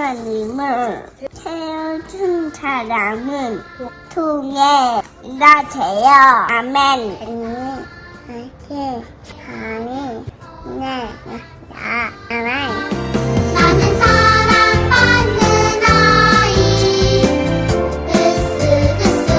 하나님을 태워준 사람은 통해 일하세요. 아멘. 이렇게 하니 아멘. 나는 사랑받는 아이 으쓱으쓱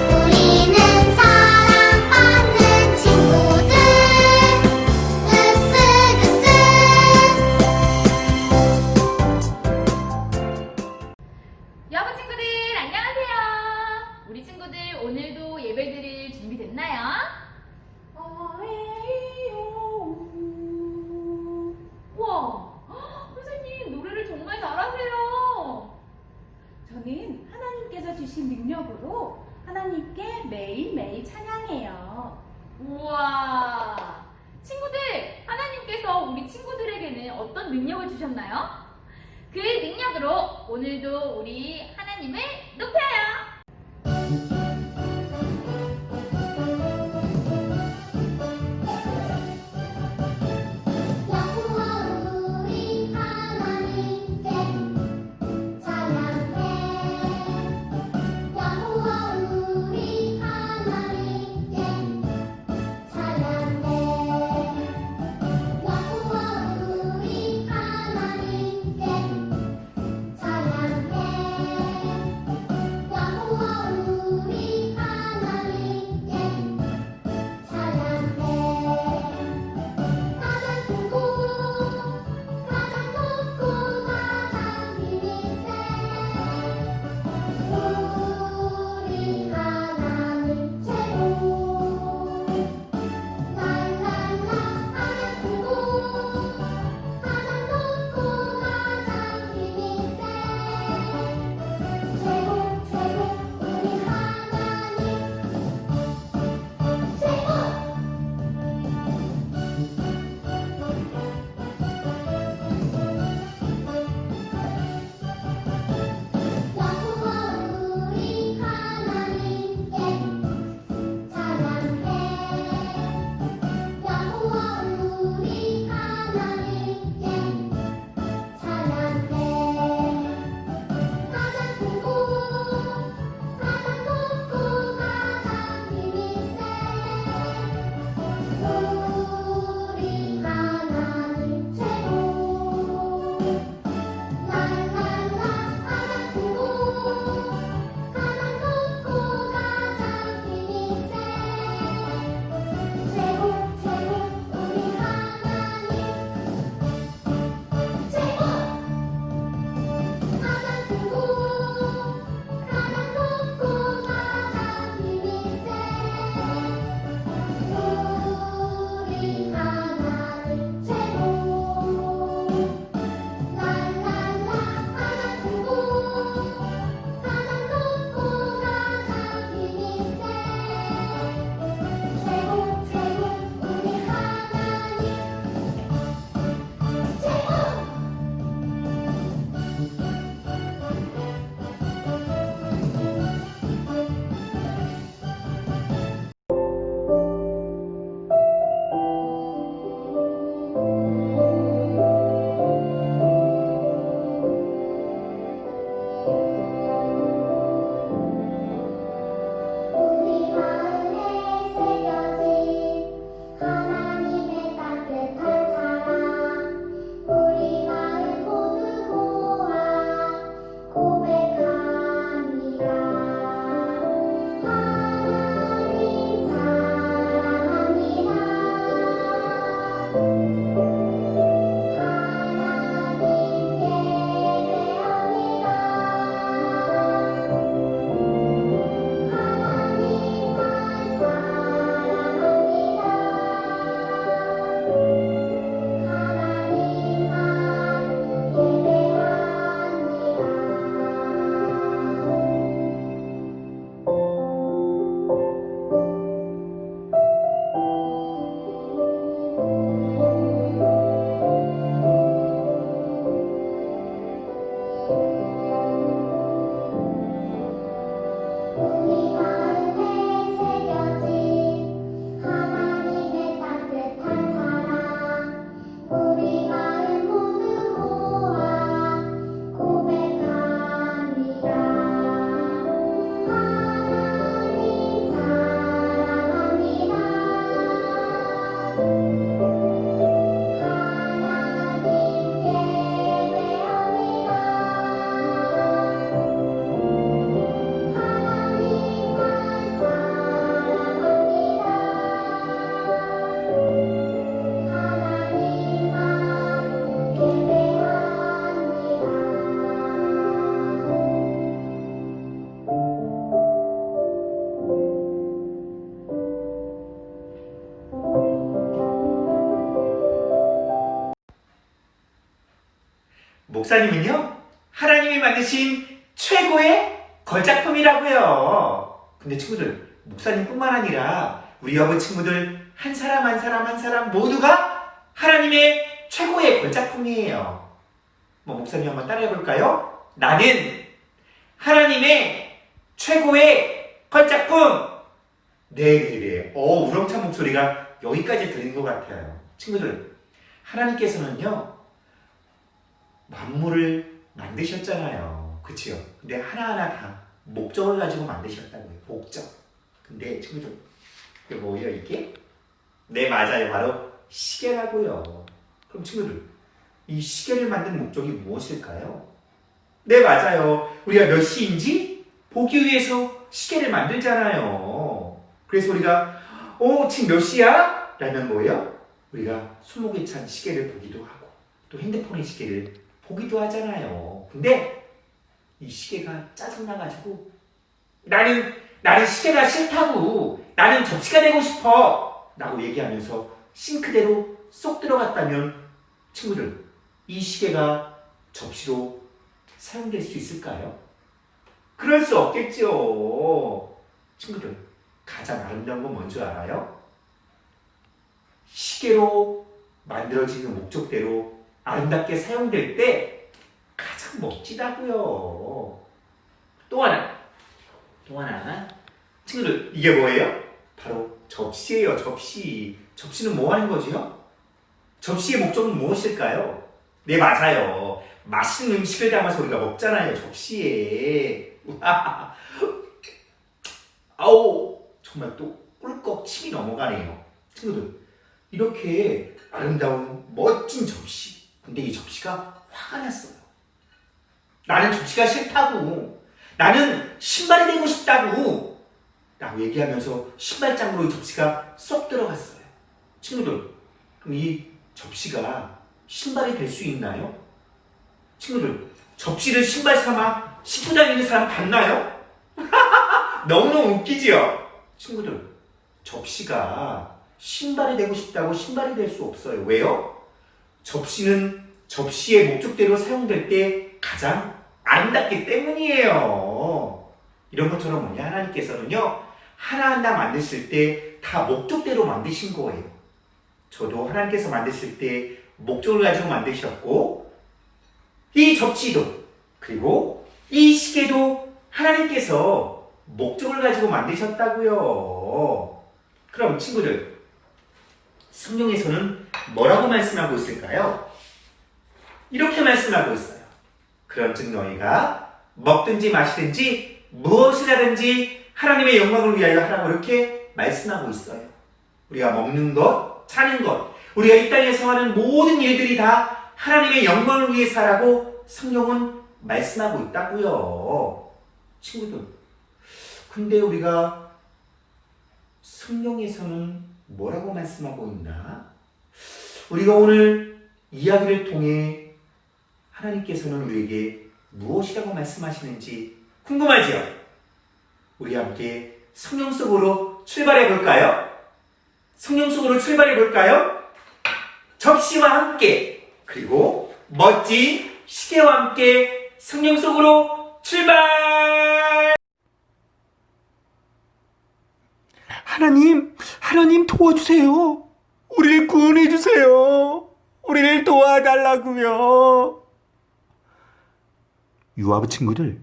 우리는 사랑받는 친구들 으쓱으쓱. 여러분 친구들 안녕하세요. 우리 친구들 오늘도 예배 드릴 준비 됐나요? 우와, 선생님 노래를 정말 잘하세요. 저는 하나님께서 주신 능력으로 하나님께 매일매일 찬양해요. 우와, 친구들 하나님께서 우리 친구들에게는 어떤 능력을 주셨나요? 그 능력으로 오늘도 우리 하나님을 높여요. 여호와 우리 하나님께 찬양해. 여호와 우리 하나님께 찬양해. 여호와 우리 하나님께 찬양해. 여호와 목사님은요, 하나님이 만드신 최고의 걸작품이라고요. 근데 친구들, 목사님뿐만 아니라 우리 여부 친구들 한 사람 한 사람 한 사람 모두가 하나님의 최고의 걸작품이에요. 목사님 한번 따라해 볼까요? 나는 하나님의 최고의 걸작품. 네. 우렁찬 목소리가 여기까지 들리는 것 같아요. 친구들, 하나님께서는요, 만물을 만드셨잖아요. 그치요? 근데 하나하나 다 목적을 가지고 만드셨다고요. 목적. 근데 친구들, 이게 뭐예요, 이게? 네, 맞아요. 바로 시계라고요. 그럼 친구들, 이 시계를 만든 목적이 무엇일까요? 네, 맞아요. 우리가 몇 시인지 보기 위해서 시계를 만들잖아요. 그래서 우리가 지금 몇 시야? 라면 뭐예요? 우리가 손목에 찬 시계를 보기도 하고 또 핸드폰의 시계를 보기도 하잖아요. 근데 이 시계가 짜증나가지고 나는 시계가 싫다고, 나는 접시가 되고 싶어 라고 얘기하면서 싱크대로 쏙 들어갔다면 친구들, 이 시계가 접시로 사용될 수 있을까요? 그럴 수 없겠죠. 친구들, 가장 아름다운 건 뭔지 알아요? 시계로 만들어지는 목적대로 아름답게 사용될 때 가장 멋지다고요. 또 하나. 친구들, 이게 뭐예요? 바로 접시예요. 접시. 접시는 뭐 하는 거지요? 접시의 목적은 무엇일까요? 네, 맞아요. 맛있는 음식을 담아서 우리가 먹잖아요, 접시에. 아우, 정말 또 꿀꺽 침이 넘어가네요. 친구들, 이렇게 아름다운 멋진 접시. 근데 이 접시가 화가 났어요. 나는 접시가 싫다고, 나는 신발이 되고 싶다고 라고 얘기하면서 신발장으로 이 접시가 쏙 들어갔어요. 친구들, 그럼 이 접시가 신발이 될 수 있나요? 친구들, 접시를 신발 삼아 신고 다니는 사람 봤나요? 너무너무 웃기지요? 친구들, 접시가 신발이 되고 싶다고 신발이 될 수 없어요. 왜요? 접시는 접시의 목적대로 사용될 때 가장 아름답기 때문이에요. 이런 것처럼 뭐냐, 하나님께서는요, 하나하나 만드실 때 다 목적대로 만드신 거예요. 저도 하나님께서 만드실 때 목적을 가지고 만드셨고, 이 접시도 그리고 이 시계도 하나님께서 목적을 가지고 만드셨다고요. 그럼 친구들, 성경에서는 뭐라고 말씀하고 있을까요? 이렇게 말씀하고 있어요. 그런즉 너희가 먹든지 마시든지 무엇을 하든지 하나님의 영광을 위하여 하라고 이렇게 말씀하고 있어요. 우리가 먹는 것, 사는 것, 우리가 이 땅에서 하는 모든 일들이 다 하나님의 영광을 위해서 하라고 성경은 말씀하고 있다고요. 친구들, 근데 우리가 성경에서는 뭐라고 말씀하고 있나? 우리가 오늘 이야기를 통해 하나님께서는 우리에게 무엇이라고 말씀하시는지 궁금하지요? 우리 함께 성경 속으로 출발해 볼까요? 성경 속으로 출발해 볼까요? 접시와 함께, 그리고 멋진 시계와 함께 성경 속으로 출발! 하나님 도와주세요. 우리를 구원해 주세요. 우리를 도와달라고요. 유아부 친구들,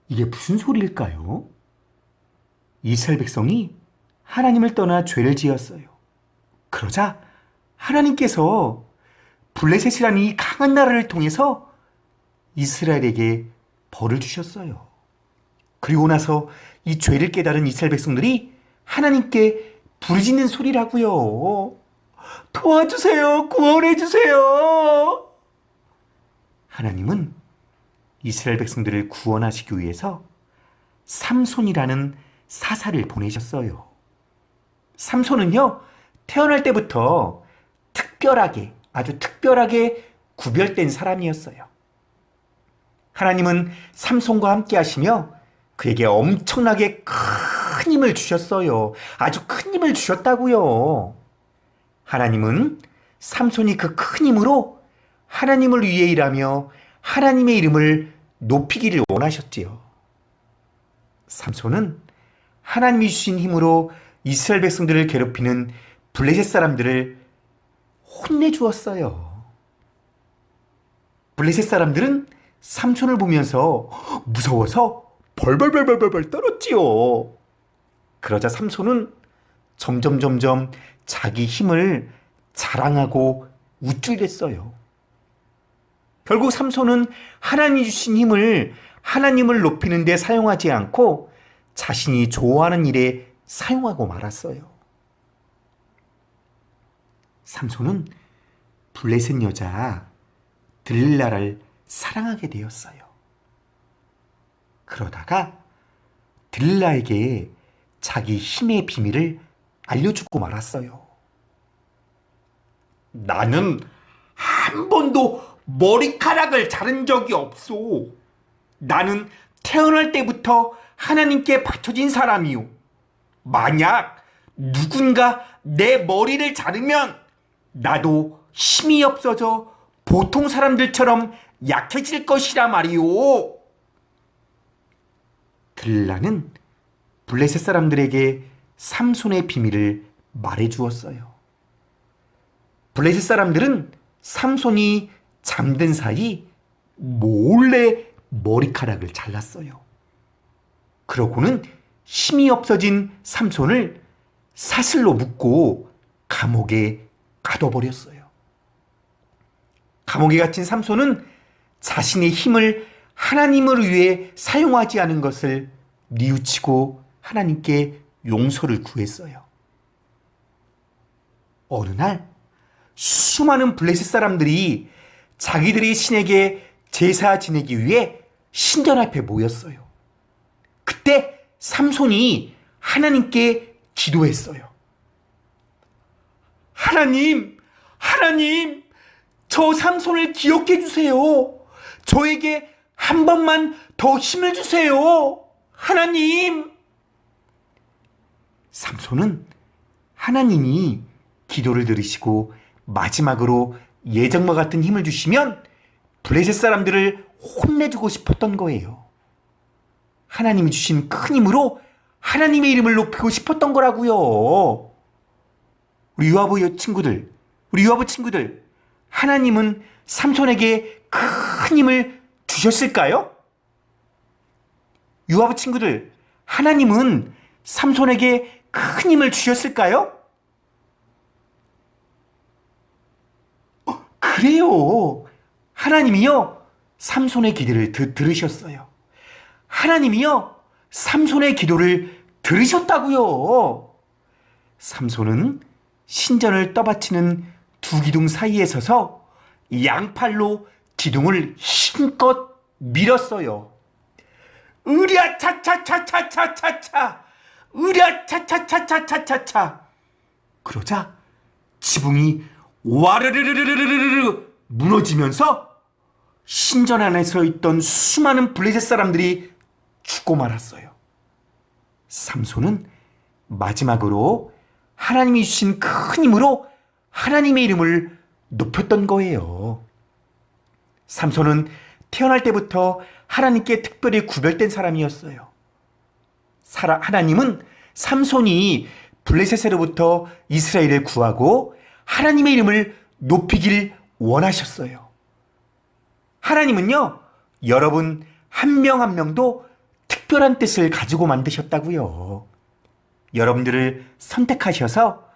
이게 무슨 소리일까요? 이스라엘 백성이 하나님을 떠나 죄를 지었어요. 그러자 하나님께서 블레셋이라는 이 강한 나라를 통해서 이스라엘에게 벌을 주셨어요. 그리고 나서 이 죄를 깨달은 이스라엘 백성들이 하나님께 부르짖는 소리라고요. 도와주세요. 구원해 주세요. 하나님은 이스라엘 백성들을 구원하시기 위해서 삼손이라는 사사를 보내셨어요. 삼손은요, 태어날 때부터 아주 특별하게 구별된 사람이었어요. 하나님은 삼손과 함께 하시며 그에게 엄청나게 큰 힘을 주셨어요. 아주 큰 힘을 주셨다고요. 하나님은 삼손이 그 큰 힘으로 하나님을 위해 일하며 하나님의 이름을 높이기를 원하셨지요. 삼손은 하나님이 주신 힘으로 이스라엘 백성들을 괴롭히는 블레셋 사람들을 혼내주었어요. 블레셋 사람들은 삼손을 보면서 무서워서 벌벌벌벌벌 떨었지요. 그러자 삼손은 점점 자기 힘을 자랑하고 우쭐댔어요. 결국 삼손은 하나님이 주신 힘을 하나님을 높이는 데 사용하지 않고 자신이 좋아하는 일에 사용하고 말았어요. 삼손은 블레셋 여자 들릴라를 사랑하게 되었어요. 그러다가 들릴라에게 자기 힘의 비밀을 알려주고 말았어요. 나는 한 번도 머리카락을 자른 적이 없어. 나는 태어날 때부터 하나님께 바쳐진 사람이요. 만약 누군가 내 머리를 자르면 나도 힘이 없어져 보통 사람들처럼 약해질 것이라 말이오. 들릴라는 블레셋 사람들에게 삼손의 비밀을 말해주었어요. 블레셋 사람들은 삼손이 잠든 사이 몰래 머리카락을 잘랐어요. 그러고는 힘이 없어진 삼손을 사슬로 묶고 감옥에 가둬버렸어요. 감옥에 갇힌 삼손은 자신의 힘을 하나님을 위해 사용하지 않은 것을 뉘우치고 하나님께 용서를 구했어요. 어느 날 수많은 블레셋 사람들이 자기들의 신에게 제사 지내기 위해 신전 앞에 모였어요. 그때 삼손이 하나님께 기도했어요. 하나님, 저 삼손을 기억해 주세요. 저에게 한 번만 더 힘을 주세요. 하나님. 삼손은 하나님이 기도를 들으시고 마지막으로 예정과 같은 힘을 주시면 블레셋 사람들을 혼내주고 싶었던 거예요. 하나님이 주신 큰 힘으로 하나님의 이름을 높이고 싶었던 거라고요. 우리 유아부 친구들, 하나님은 삼손에게 큰 힘을 주셨을까요? 유아부 친구들, 하나님은 삼손에게 큰 힘을 주셨을까요? 그래요. 하나님이요, 삼손의 기도를 들으셨어요. 하나님이요, 삼손의 기도를 들으셨다고요. 삼손은 신전을 떠받치는 두 기둥 사이에 서서 양팔로 기둥을 힘껏 밀었어요. 으랴 차차차차차차차, 으랴 차차차차차차차. 그러자 지붕이 와르르르르르르르 무너지면서 신전 안에서 있던 수많은 블레셋 사람들이 죽고 말았어요. 삼손은 마지막으로 하나님이 주신 큰 힘으로 하나님의 이름을 높였던 거예요. 삼손은 태어날 때부터 하나님께 특별히 구별된 사람이었어요. 하나님은 삼손이 블레셋으로부터 이스라엘을 구하고 하나님의 이름을 높이길 원하셨어요. 하나님은요, 여러분 한 명 한 명도 특별한 뜻을 가지고 만드셨다고요. 여러분들을 선택하셔서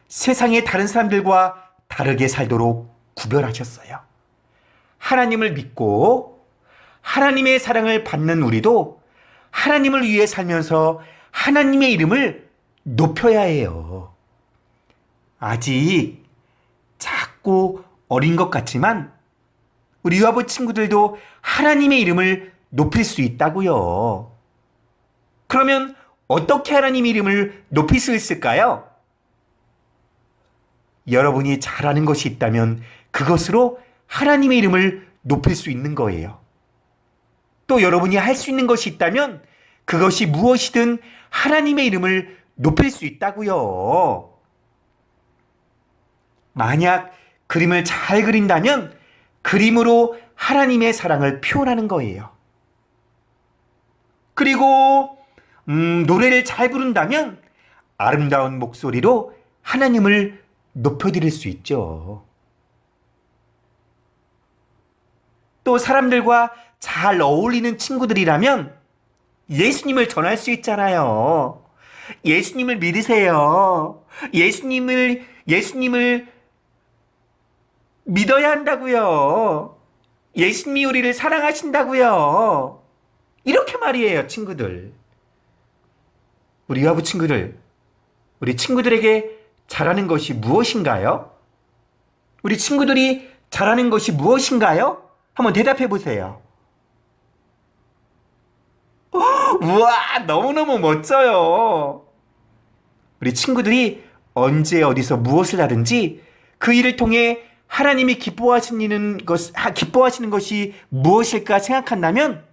세상의 다른 사람들과 다르게 살도록 구별하셨어요. 하나님을 믿고 하나님의 사랑을 받는 우리도 하나님을 위해 살면서 하나님의 이름을 높여야 해요. 아직 작고 어린 것 같지만 우리 유아부 친구들도 하나님의 이름을 높일 수 있다고요. 그러면 어떻게 하나님의 이름을 높일 수 있을까요? 여러분이 잘하는 것이 있다면 그것으로 하나님의 이름을 높일 수 있는 거예요. 또 여러분이 할 수 있는 것이 있다면 그것이 무엇이든 하나님의 이름을 높일 수 있다고요. 만약 그림을 잘 그린다면 그림으로 하나님의 사랑을 표현하는 거예요. 그리고 노래를 잘 부른다면 아름다운 목소리로 하나님을 높여드릴 수 있죠. 또 사람들과 잘 어울리는 친구들이라면 예수님을 전할 수 있잖아요. 예수님을 믿으세요. 예수님을 믿어야 한다고요. 예수님이 우리를 사랑하신다고요. 이렇게 말이에요, 친구들. 우리 여부 친구들, 우리 친구들에게 잘하는 것이 무엇인가요? 우리 친구들이 잘하는 것이 무엇인가요? 한번 대답해 보세요. 우와, 너무너무 멋져요. 우리 친구들이 언제 어디서 무엇을 하든지 그 일을 통해 하나님이 기뻐하시는 것이 무엇일까 생각한다면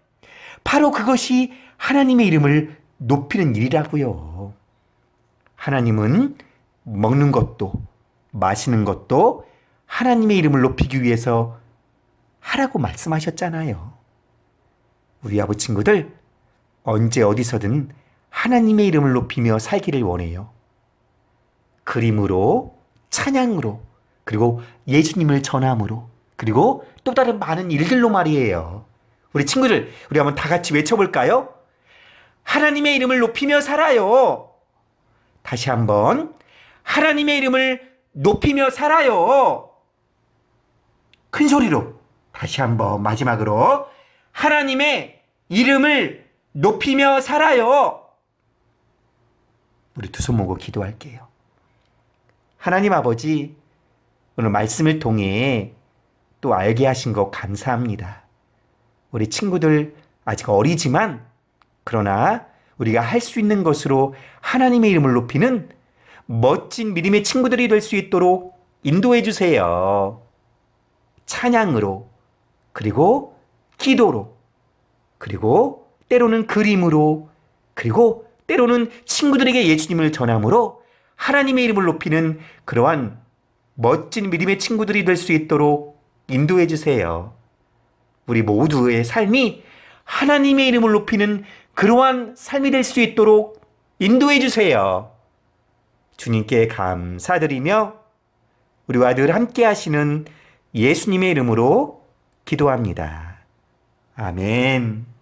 바로 그것이 하나님의 이름을 높이는 일이라고요. 하나님은 먹는 것도 마시는 것도 하나님의 이름을 높이기 위해서 하라고 말씀하셨잖아요. 우리 아부 친구들, 언제 어디서든 하나님의 이름을 높이며 살기를 원해요. 그림으로, 찬양으로, 그리고 예수님을 전함으로, 그리고 또 다른 많은 일들로 말이에요. 우리 친구들, 우리 한번 다 같이 외쳐볼까요? 하나님의 이름을 높이며 살아요. 다시 한번 하나님의 이름을 높이며 살아요. 큰 소리로 다시 한번 마지막으로 하나님의 이름을 높이며 살아요. 우리 두 손 모고 기도할게요. 하나님 아버지, 오늘 말씀을 통해 또 알게 하신 것 감사합니다. 우리 친구들 아직 어리지만 그러나 우리가 할 수 있는 것으로 하나님의 이름을 높이는 멋진 믿음의 친구들이 될 수 있도록 인도해 주세요. 찬양으로, 그리고 기도로, 그리고 때로는 그림으로, 그리고 때로는 친구들에게 예수님을 전함으로 하나님의 이름을 높이는 그러한 멋진 믿음의 친구들이 될 수 있도록 인도해 주세요. 우리 모두의 삶이 하나님의 이름을 높이는 그러한 삶이 될 수 있도록 인도해 주세요. 주님께 감사드리며 우리와 늘 함께 하시는 예수님의 이름으로 기도합니다. 아멘.